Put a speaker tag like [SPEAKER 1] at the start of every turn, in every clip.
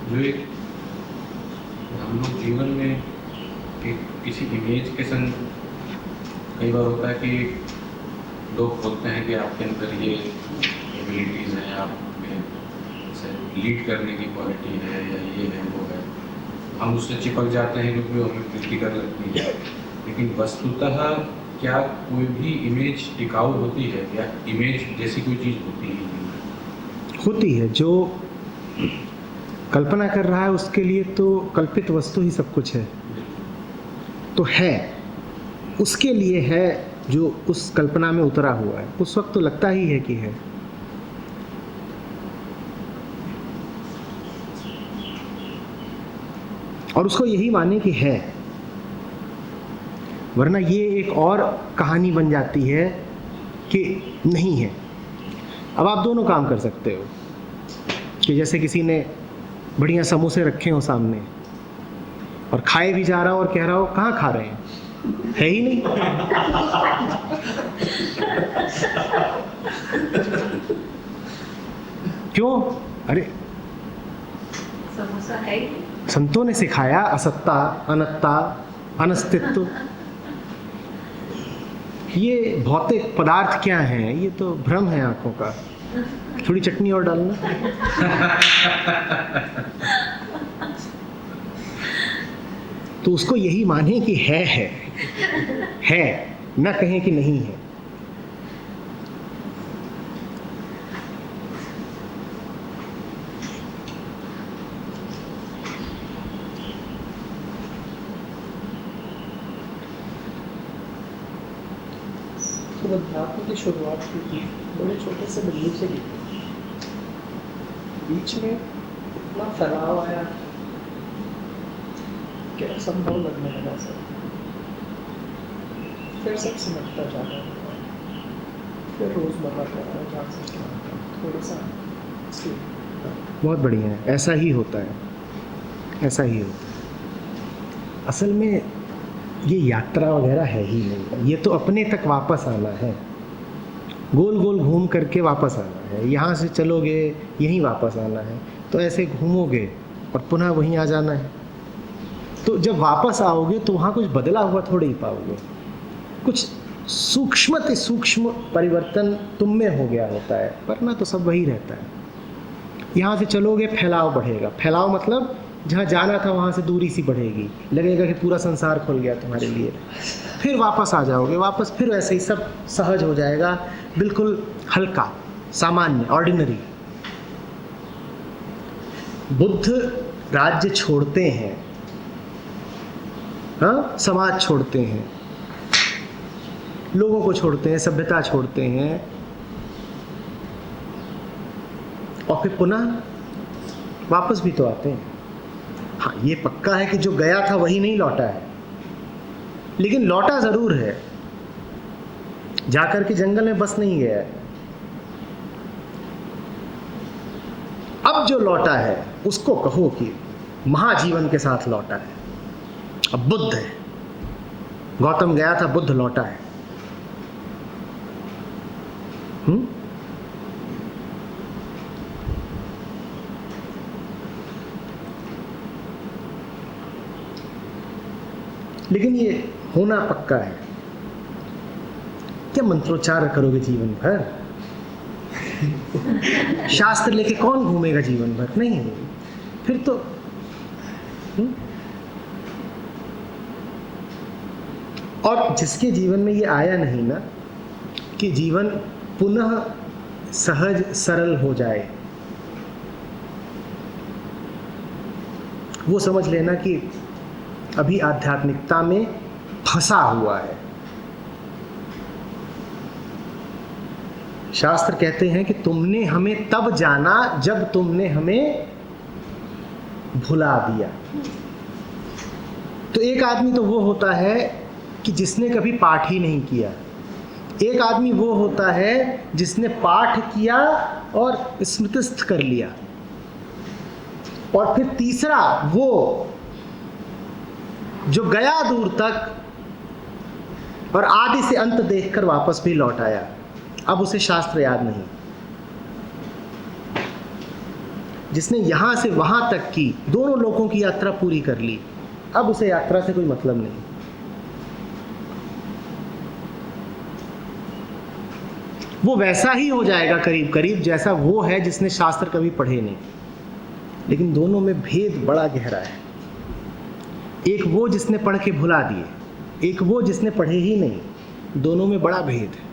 [SPEAKER 1] जो एक हम लोग जीवन में एक किसी इमेज के संग कई बार होता है कि लोग बोलते हैं कि आपके अंदर ये एबिलिटीज़ हैं, आप में जैसे लीड करने की क्वालिटी है या ये है वो है, हम उससे चिपक जाते हैं क्योंकि हमें प्रीतिकर लगती है। लेकिन वस्तुतः क्या कोई भी इमेज टिकाऊ होती है या इमेज जैसी कोई चीज़ होती है?
[SPEAKER 2] होती है। जो कल्पना कर रहा है उसके लिए तो कल्पित वस्तु ही सब कुछ है, तो है उसके लिए है जो उस कल्पना में उतरा हुआ है। उस वक्त तो लगता ही है कि है। और उसको यही माने कि है, वरना ये एक और कहानी बन जाती है कि नहीं है। अब आप दोनों काम कर सकते हो कि जैसे किसी ने बढ़िया समोसे रखे हो सामने और खाए भी जा रहा हो और कह रहा हो कहाँ खा रहे हैं, है ही नहीं। क्यों? अरे
[SPEAKER 3] समोसा है ही।
[SPEAKER 2] संतों ने सिखाया असत्ता, अनत्ता, अनस्तित्व। ये भौतिक पदार्थ क्या हैं? ये तो भ्रम है आंखों का। थोड़ी चटनी और डालना। तो उसको यही माने कि है, न कहें कि नहीं है।
[SPEAKER 4] तो अध्यात्म की शुरुआत की थी बड़े छोटे से बिल्ली से की थी। बीच में इतना फैलाव आया, क्या संभव लगने लगा सब। फिर सब समझता जा रहा है, फिर रोजमर्रा का जान सकता है थोड़ा सा।
[SPEAKER 2] बहुत बढ़िया है, ऐसा ही होता है, ऐसा ही होता है। असल में ये यात्रा वगैरह है ही नहीं, ये तो अपने तक वापस आना है। गोल गोल घूम करके वापस आना है। यहाँ से चलोगे यहीं वापस आना है, तो ऐसे घूमोगे और पुनः वहीं आ जाना है। तो जब वापस आओगे तो वहाँ कुछ बदला हुआ थोड़ी ही पाओगे। कुछ सूक्ष्म सूक्ष्म परिवर्तन तुम में हो गया होता है, वरना तो सब वही रहता है। यहाँ से चलोगे फैलाव बढ़ेगा। फैलाव मतलब जहाँ जाना था वहाँ से दूरी सी बढ़ेगी, लगेगा कि पूरा संसार खुल गया तुम्हारे लिए। फिर वापस आ जाओगे, वापस फिर वैसे ही सब सहज हो जाएगा, बिल्कुल हल्का, सामान्य, ऑर्डिनरी। बुद्ध राज्य छोड़ते हैं, हाँ, समाज छोड़ते हैं, लोगों को छोड़ते हैं, सभ्यता छोड़ते हैं, और फिर पुनः वापस भी तो आते हैं। हाँ, ये पक्का है कि जो गया था वही नहीं लौटा है, लेकिन लौटा जरूर है। जाकर के जंगल में बस नहीं गया है। अब जो लौटा है उसको कहो कि महाजीवन के साथ लौटा है। अब बुद्ध है, गौतम गया था, बुद्ध लौटा है। लेकिन ये होना पक्का है। क्या मंत्रोच्चार करोगे जीवन भर? शास्त्र लेके कौन घूमेगा जीवन भर? नहीं, फिर तो और जिसके जीवन में ये आया नहीं ना कि जीवन पुनः सहज सरल हो जाए, वो समझ लेना कि अभी आध्यात्मिकता में फंसा हुआ है। शास्त्र कहते हैं कि तुमने हमें तब जाना जब तुमने हमें भुला दिया। तो एक आदमी तो वो होता है कि जिसने कभी पाठ ही नहीं किया, एक आदमी वो होता है जिसने पाठ किया और स्मृतिस्थ कर लिया, और फिर तीसरा वो जो गया दूर तक और आदि से अंत देखकर वापस भी लौट आया। अब उसे शास्त्र याद नहीं। जिसने यहाँ से वहाँ तक की दोनों लोगों की यात्रा पूरी कर ली, अब उसे यात्रा से कोई मतलब नहीं। वो वैसा ही हो जाएगा करीब करीब जैसा वो है जिसने शास्त्र कभी पढ़े नहीं, लेकिन दोनों में भेद बड़ा गहरा है। एक वो जिसने पढ़ के भुला दिए, एक वो जिसने पढ़े ही नहीं, दोनों में बड़ा भेद है।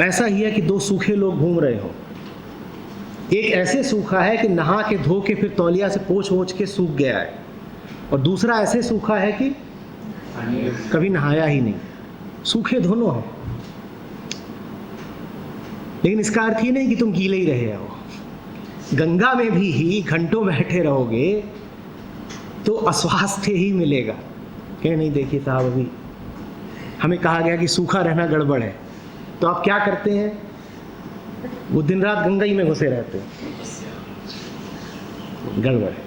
[SPEAKER 2] ऐसा ही है कि दो सूखे लोग घूम रहे हो, एक ऐसे सूखा है कि नहा के धो के फिर तौलिया से पोंछ वोछ के सूख गया है, और दूसरा ऐसे सूखा है कि कभी नहाया ही नहीं। सूखे दोनों हैं, लेकिन इसका अर्थ ये नहीं कि तुम गीले ही रहे हो। गंगा में भी ही घंटों बैठे रहोगे तो अस्वास्थ्य ही मिलेगा। कह नहीं, देखिए साहब, अभी हमें कहा गया कि सूखा रहना गड़बड़ है, तो आप क्या करते हैं? वो दिन रात गंगा ही में घुसे रहते हैं। गड़बड़ है।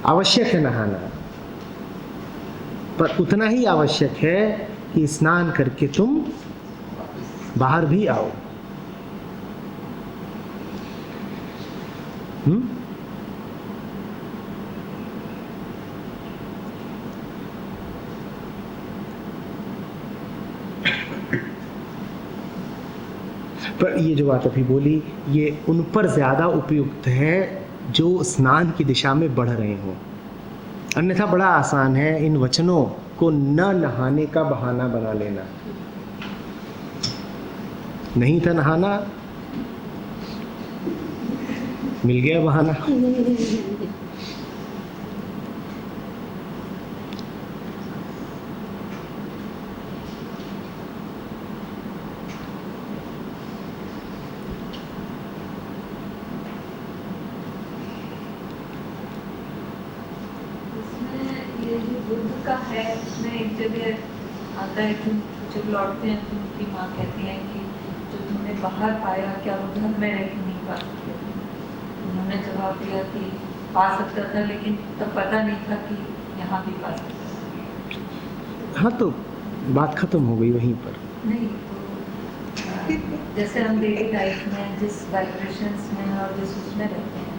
[SPEAKER 2] आवश्यक है नहाना, पर उतना ही आवश्यक है कि स्नान करके तुम बाहर भी आओ। पर ये जो बात अभी बोली, ये उन पर ज़्यादा उपयुक्त है जो स्नान की दिशा में बढ़ रहे हों। अन्यथा बड़ा आसान है इन वचनों को न नहाने का बहाना बना लेना। नहीं था नहाना, मिल गया बहाना।
[SPEAKER 3] बुद्ध का है, उसमें एक जगह आता है कि जब लौटते हैं तो उनकी माँ कहती है कि जो तुमने बाहर पाया क्या वो घर में रह के नहीं पा सकते थे? उन्होंने जवाब दिया कि पा सकता था, लेकिन तब पता नहीं था कि यहाँ भी पा सकता था।
[SPEAKER 2] हाँ, तो बात खत्म हो गई वहीं पर।
[SPEAKER 3] नहीं तो जैसे हम डेली लाइफ में जिस वाइब्रेशंस में और जिस उसमें रहते हैं,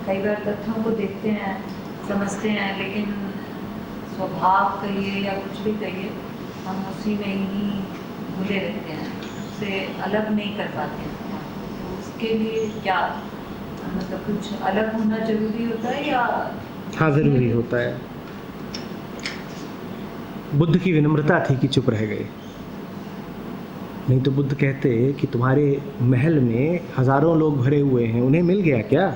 [SPEAKER 3] कई बार तथ्यों को देखते हैं, समझते हैं, लेकिन स्वभाव कहिए या कुछ भी कहिए, हम उसी में ही भूले रहते हैं, उससे अलग नहीं कर पाते हैं। तो उसके लिए क्या मतलब कुछ अलग होना जरूरी होता है या?
[SPEAKER 2] हाँ, ज़रूरी होता है। बुद्ध की विनम्रता थी कि चुप रह गए, नहीं तो बुद्ध कहते कि तुम्हारे महल में हजारों लोग भरे हुए हैं, उन्हें मिल गया क्या?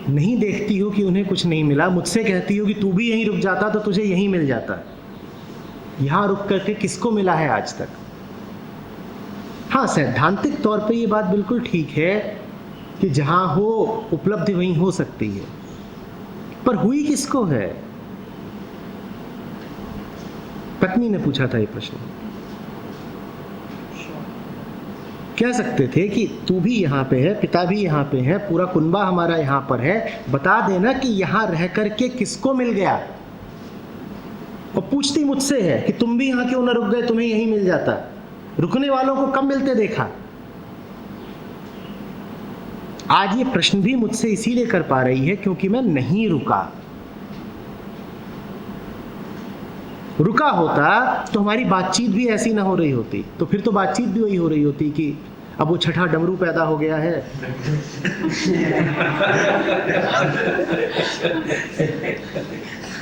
[SPEAKER 2] नहीं देखती हो कि उन्हें कुछ नहीं मिला, मुझसे कहती हो कि तू भी यहीं रुक जाता तो तुझे यहीं मिल जाता। यहाँ रुक करके किसको मिला है आज तक? हाँ, सैद्धांतिक तौर पे ये बात बिल्कुल ठीक है कि जहाँ हो उपलब्धि वहीं हो सकती है, पर हुई किसको है? पत्नी ने पूछा था ये प्रश्न। कह सकते थे कि तू भी यहाँ पे है, पिता भी यहाँ पे है, पूरा कुनबा हमारा यहाँ पर है, बता देना कि यहाँ रह करके किसको मिल गया। और पूछती मुझसे है कि तुम भी यहाँ क्यों ना रुक गए, तुम्हें यहीं मिल जाता। रुकने वालों को कब मिलते देखा? आज ये प्रश्न भी मुझसे इसीलिए कर पा रही है क्योंकि मैं नहीं रुका। रुका होता तो हमारी बातचीत भी ऐसी ना हो रही होती, तो फिर तो बातचीत भी वही हो रही होती कि अब वो छठा डमरू पैदा हो गया है।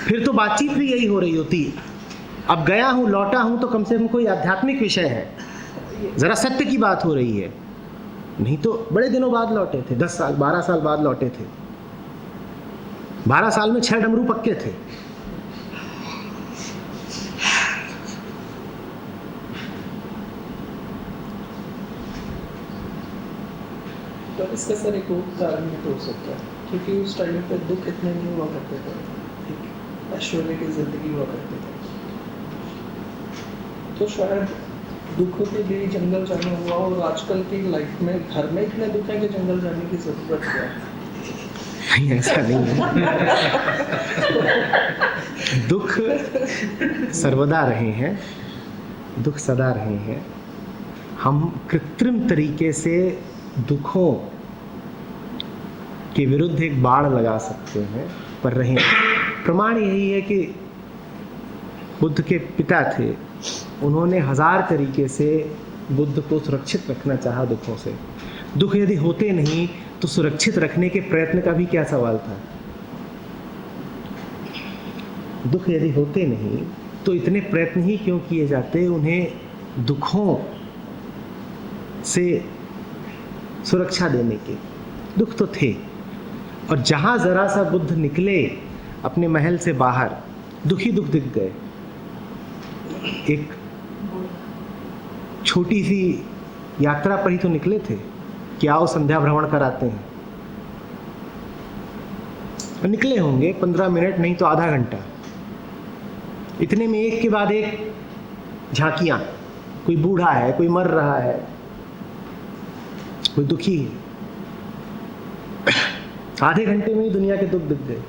[SPEAKER 2] फिर तो बातचीत भी यही हो रही होती। अब गया हूँ, लौटा हूँ, तो कम से कम कोई आध्यात्मिक विषय है, जरा सत्य की बात हो रही है। नहीं तो बड़े दिनों बाद लौटे थे, 10 साल 12 साल बाद लौटे थे। 12 साल में 6 डमरू पक्के थे।
[SPEAKER 4] तो इसका सर एक और कारण भी हो सकता है, क्योंकि उस टाइम पे दुख इतने नहीं हुआ करते थे, ऐश्वर्य की जिंदगी हुआ करती थी, तो शायद दुख के लिए जंगल जाना हुआ। और आजकल की लाइफ में घर में इतने दुख है कि जंगल जाने की जरूरत है।
[SPEAKER 2] नहीं, ऐसा नहीं है। दुख सर्वदा रहे हैं, दुख सदा रहे हैं। हम कृत्रिम तरीके से दुखों के विरुद्ध एक बाड़ लगा सकते हैं, पर रहे। प्रमाण यही है कि बुद्ध के पिता थे, उन्होंने 1000 तरीके से बुद्ध को सुरक्षित रखना चाहा दुखों से। दुख यदि होते नहीं तो सुरक्षित रखने के प्रयत्न का भी क्या सवाल था। दुख यदि होते नहीं तो इतने प्रयत्न ही क्यों किए जाते उन्हें दुखों से सुरक्षा देने के। दुख तो थे, और जहां जरा सा बुद्ध निकले अपने महल से बाहर, दुख ही दुख दिख गए। एक छोटी सी यात्रा पर ही तो निकले थे कि आओ संध्या भ्रमण कराते हैं, और निकले होंगे 15 मिनट नहीं तो आधा घंटा। इतने में एक के बाद एक झांकियां, कोई बूढ़ा है, कोई मर रहा है, कोई दुखी है। आधे घंटे में ही दुनिया के दुख दिख गए।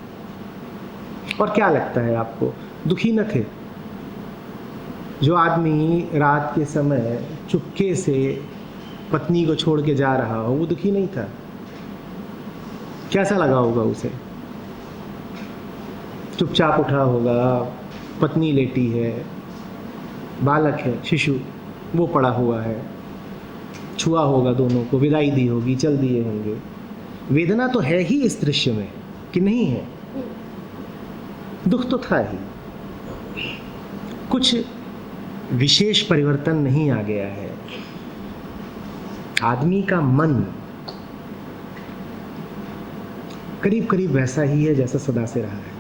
[SPEAKER 2] और क्या लगता है आपको, दुखी न थे? जो आदमी रात के समय चुपके से पत्नी को छोड़ के जा रहा हो, वो दुखी नहीं था? कैसा लगा होगा उसे? चुपचाप उठा होगा, पत्नी लेटी है, बालक है, शिशु वो पड़ा हुआ है, छुआ होगा दोनों को, विदाई दी होगी, चल दिए होंगे। वेदना तो है ही इस दृश्य में, कि नहीं है? दुख तो था ही। कुछ विशेष परिवर्तन नहीं आ गया है। आदमी का मन करीब करीब वैसा ही है जैसा सदा से रहा है।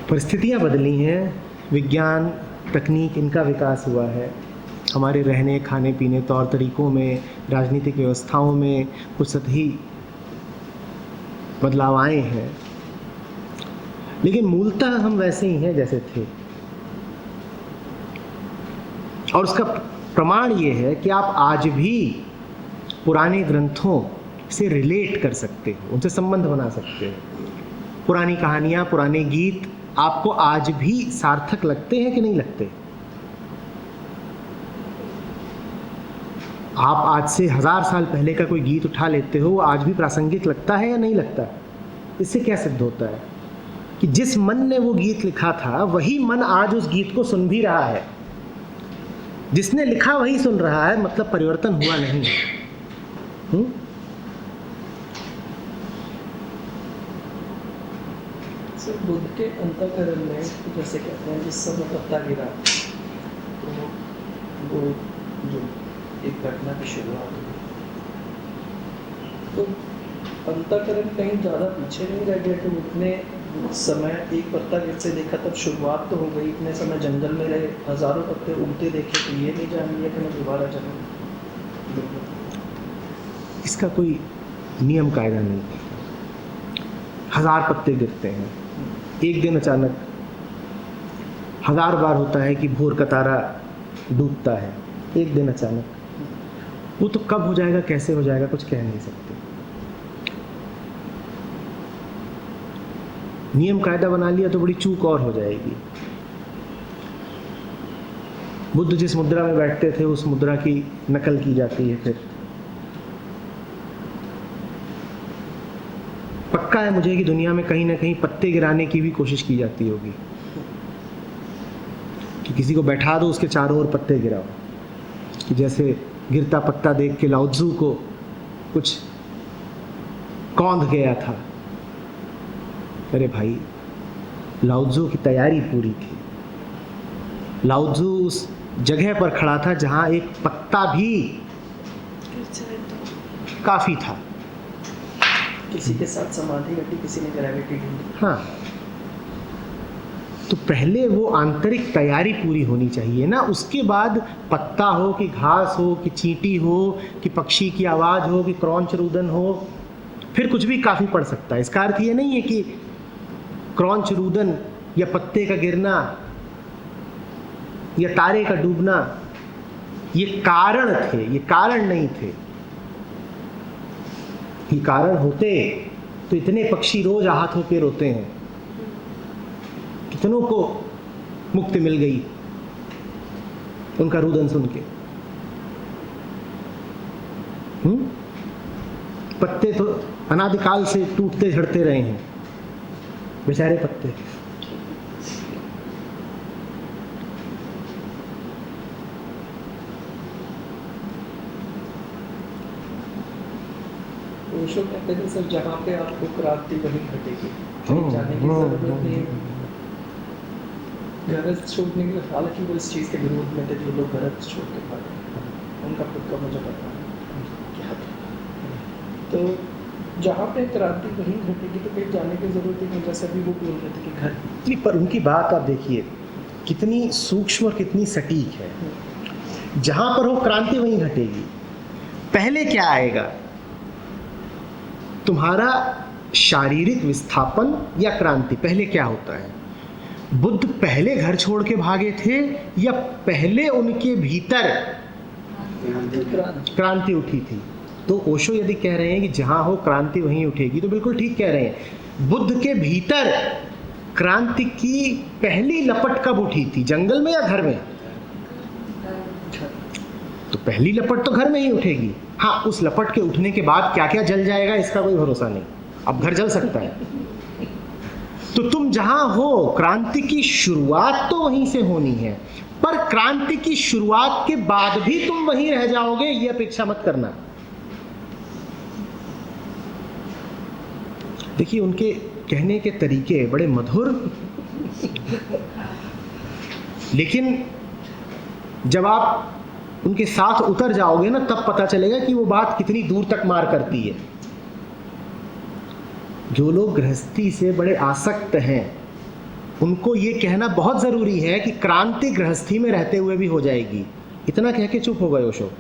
[SPEAKER 2] परिस्थितियां बदली हैं, विज्ञान तकनीक इनका विकास हुआ है, हमारे रहने खाने पीने तौर तरीकों में, राजनीतिक व्यवस्थाओं में कुछ सतही बदलाव आए हैं, लेकिन मूलतः हम वैसे ही हैं जैसे थे। और उसका प्रमाण ये है कि आप आज भी पुराने ग्रंथों से रिलेट कर सकते हो, उनसे संबंध बना सकते हो। पुरानी कहानियां, पुराने गीत आपको आज भी सार्थक लगते हैं कि नहीं लगते? आप आज से 1000 साल पहले का कोई गीत उठा लेते हो, वो आज भी प्रासंगिक लगता है या नहीं लगता? इससे क्या सिद्ध होता है कि जिस मन ने वो गीत लिखा था वही मन आज उस गीत को सुन भी रहा है। जिसने लिखा वही सुन रहा है, मतलब परिवर्तन हुआ नहीं।
[SPEAKER 4] सर, बुद्ध के अंतःकरण में जैसे कहते हैं जिस समय पत्ता गिरा तो वो जो एक घटना की शुरुआत हुई, तो अंतःकरण कहीं ज़्यादा पीछे नहीं रह गया कि उतने समय एक पत्ता गिर से देखा तब शुरुआत तो हो गई, इतने समय जंगल में रहे, हजारों पत्ते उगते देखे, तो ये नहीं जान लिया कि मैं दोबारा जन्म।
[SPEAKER 2] इसका कोई नियम कायदा नहीं। 1000 पत्ते गिरते हैं एक दिन, अचानक 1000 बार होता है कि भोर का तारा डूबता है, एक दिन अचानक। वो तो कब हो जाएगा, कैसे हो जाएगा, कुछ कह नहीं सकते। नियम कायदा बना लिया तो बड़ी चूक और हो जाएगी। बुद्ध जिस मुद्रा में बैठते थे उस मुद्रा की नकल की जाती है। फिर पक्का है मुझे कि दुनिया में कहीं ना कहीं पत्ते गिराने की भी कोशिश की जाती होगी, कि किसी को बैठा दो, उसके चारों ओर पत्ते गिराओ। कि जैसे गिरता पत्ता देख के लाओ त्ज़ू को कुछ कौंध गया था। अरे भाई, लाओ त्ज़ू की तैयारी पूरी थी। लाओ त्ज़ू उस जगह पर खड़ा था जहां एक पत्ता भी काफी था।
[SPEAKER 4] किसी के साथ समाधि रखी, किसी ने ग्रेविटी ढूंढी।
[SPEAKER 2] हाँ, तो पहले वो आंतरिक तैयारी पूरी होनी चाहिए ना, उसके बाद पत्ता हो कि घास हो कि चींटी हो कि पक्षी की आवाज़ हो कि क्रौंच रुदन हो, फिर कुछ भी काफ़ी पड़ सकता है। इसका अर्थ ये नहीं है कि क्रौंच रुदन या पत्ते का गिरना या तारे का डूबना ये कारण थे, ये कारण नहीं थे। ये कारण होते तो इतने पक्षी रोज आहत होकर रोते हैं, कितनों को मुक्ति मिल गई उनका रुदन सुन के। पत्ते तो अनादिकाल से टूटते झड़ते रहे हैं, बेचारे पत्ते।
[SPEAKER 4] ओशो कहते थे सर, जहाँ पे आपको क्रांति वहीं घटेगी, कहीं जाने की जरूरत नहीं है। गरज छोड़ने के, हालांकि वो इस चीज़ के विरोध में थे जो लोग गरज छोड़ के भागे, उनका खुद का मुझे पता है क्या था। तो जहाँ पे क्रांति वहीं घटेगी तो कहीं जाने की जरूरत ही नहीं, जैसे अभी वो बोल रहे थे कि घर।
[SPEAKER 2] नहीं, पर उनकी बात आप देखिए कितनी सूक्ष्म और कितनी सटीक है। जहाँ पर हो क्रांति वहीं घटेगी। पहले क्या आएगा? तुम्हारा शारीरिक विस्थापन या क्रांति। पहले क्या होता है? बुद्ध पहले घर छोड़ के भागे थे या पहले उनके भीतर क्रांति उठी थी? तो ओशो यदि कह रहे हैं कि जहां हो क्रांति वहीं उठेगी, तो बिल्कुल ठीक कह रहे हैं। बुद्ध के भीतर क्रांति की पहली लपट कब उठी थी? जंगल में या घर में? तो पहली लपट तो घर में ही उठेगी। हाँ, उस लपट के उठने के बाद क्या क्या जल जाएगा इसका कोई भरोसा नहीं। अब घर जल सकता है। तो तुम जहां हो, क्रांति की शुरुआत तो वहीं से होनी है, पर क्रांति की शुरुआत के बाद भी तुम वहीं रह जाओगे, ये अपेक्षा मत करना। देखिए, उनके कहने के तरीके बड़े मधुर, लेकिन जब आप उनके साथ उतर जाओगे ना, तब पता चलेगा कि वो बात कितनी दूर तक मार करती है। जो लोग गृहस्थी से बड़े आसक्त हैं, उनको ये कहना बहुत ज़रूरी है कि क्रांति गृहस्थी में रहते हुए भी हो जाएगी। इतना कह के चुप हो गए ओशो।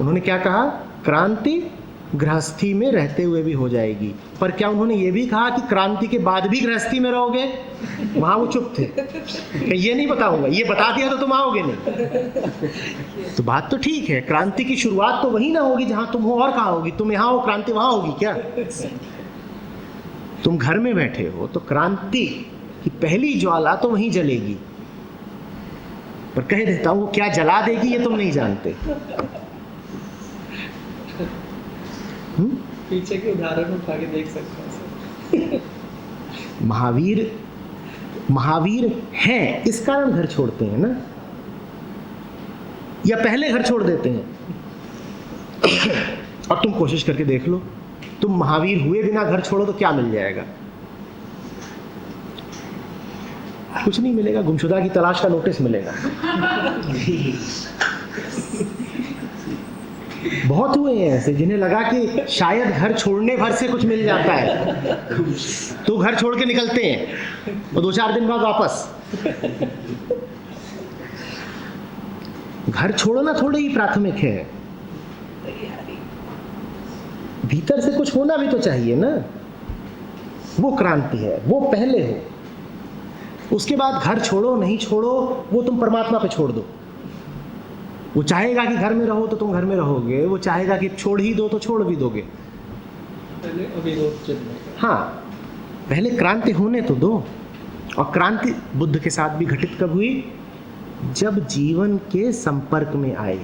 [SPEAKER 2] उन्होंने क्या कहा? क्रांति गृहस्थी में रहते हुए भी हो जाएगी। पर क्या उन्होंने ये भी कहा कि क्रांति के बाद भी गृहस्थी में रहोगे? वहाँ वो चुप थे। ये नहीं बताऊंगा, ये बता दिया तो तुम आओगे नहीं। तो बात तो ठीक है, क्रांति की शुरुआत तो वहीं ना होगी जहां तुम हो, और कहाँ होगी? तुम यहाँ हो, क्रांति वहां होगी क्या? तुम घर में बैठे हो तो क्रांति की पहली ज्वाला तो वहीं जलेगी। पर कह देता हूं, वो क्या जला देगी ये तुम नहीं जानते।
[SPEAKER 4] पीछे के उदाहरण उठा के देख सकते हैं। महावीर हैं, इस कारण घर छोड़ते हैं ना, या पहले घर छोड़ देते हैं। और तुम कोशिश करके देख लो, तुम महावीर हुए बिना घर छोड़ो तो क्या मिल जाएगा? कुछ नहीं मिलेगा, गुमशुदा की तलाश का नोटिस मिलेगा। बहुत हुए हैं ऐसे जिन्हें लगा कि शायद घर छोड़ने भर से कुछ मिल जाता है, तो घर छोड़ के निकलते हैं और 2-4 दिन बाद वापस। घर छोड़ना थोड़ा ही प्राथमिक है, भीतर से कुछ होना भी तो चाहिए ना। वो क्रांति है, वो पहले हो। उसके बाद घर छोड़ो नहीं छोड़ो वो तुम परमात्मा पे छोड़ दो। वो चाहेगा कि घर में रहो तो तुम घर में रहोगे, वो चाहेगा कि छोड़ ही दो तो छोड़ भी दोगे। पहले अविरोध जन्मेगा।
[SPEAKER 2] हाँ, पहले क्रांति होने तो दो। और क्रांति बुद्ध के साथ भी घटित कब हुई? जब जीवन के संपर्क में आए,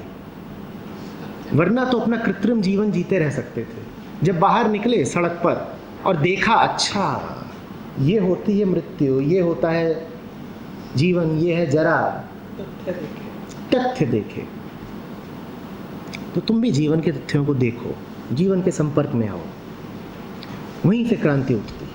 [SPEAKER 2] वरना तो अपना कृत्रिम जीवन जीते रह सकते थे। जब बाहर निकले सड़क पर और देखा, अच्छा ये होती है मृत्यु, ये होता है जीवन, ये है जरा, तथ्य देखे, तो तुम भी जीवन के तथ्यों को देखो, जीवन के संपर्क में आओ, वहीं से क्रांति उठती है।